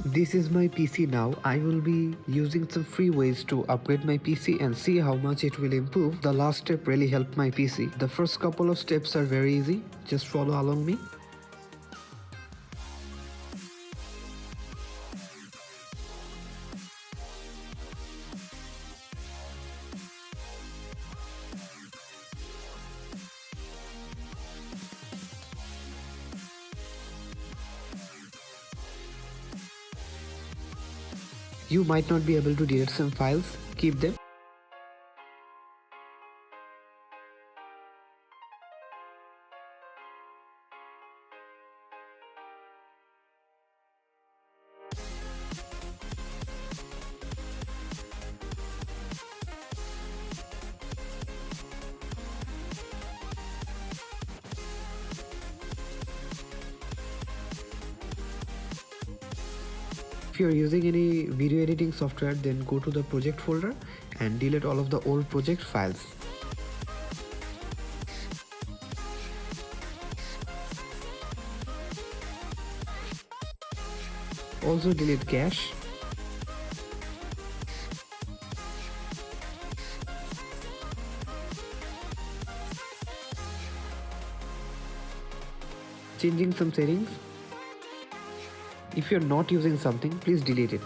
This is my PC now. I will be using some free ways to upgrade my PC and see how much it will improve. The last step really helped my PC. The first couple of steps are very easy. Just follow along me. You might not be able to delete some files. Keep them. If you are using any video editing software, then go to the project folder and delete all of the old project files. Also delete cache. Changing some settings. If you're not using something, please delete it.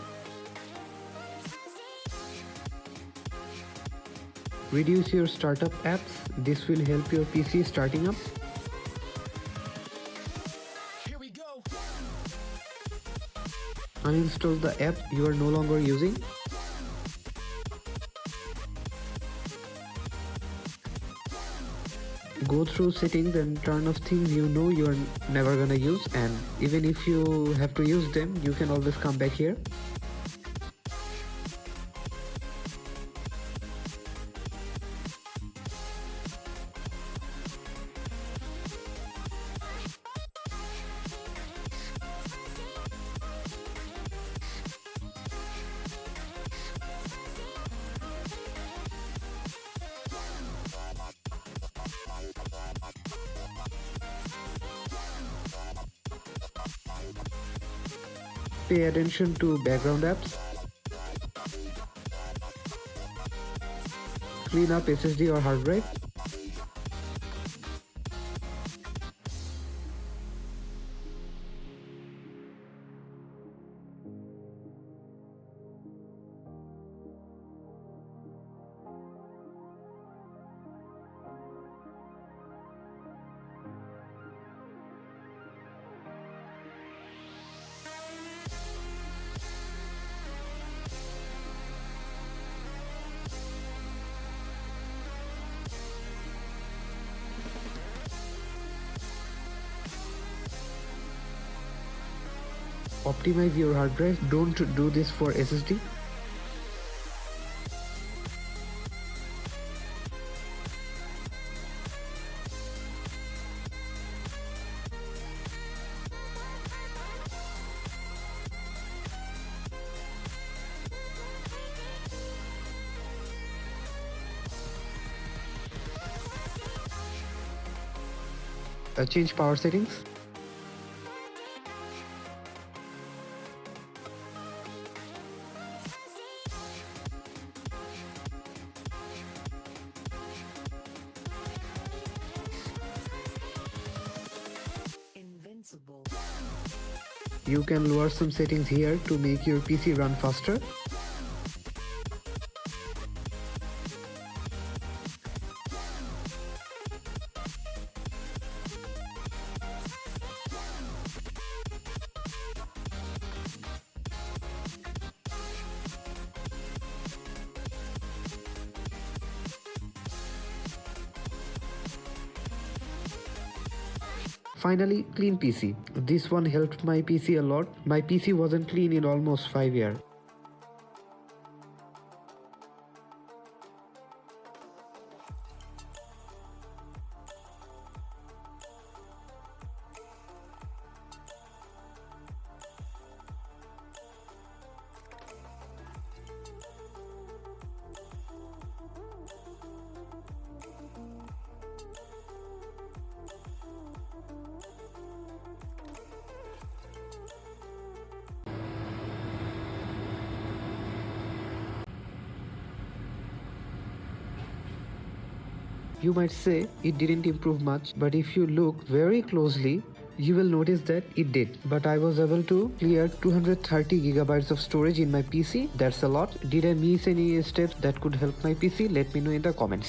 Reduce your startup apps. This will help your PC starting up. Here we go. Uninstall the app you are no longer using. Go through settings and turn off things you know you are never gonna use, and even if you have to use them, you can always come back here. Pay attention to background apps. Clean up SSD or hard drive. Optimize your hard drive. Don't do this for SSD. Change power settings. You can lower some settings here to make your PC run faster. Finally, clean PC. This one helped my PC a lot. My PC wasn't clean in almost 5 years. You might say it didn't improve much, but if you look very closely, you will notice that it did. But I was able to clear 230 gigabytes of storage in my PC. That's a lot. Did I miss any steps that could help my PC? Let me know in the comments.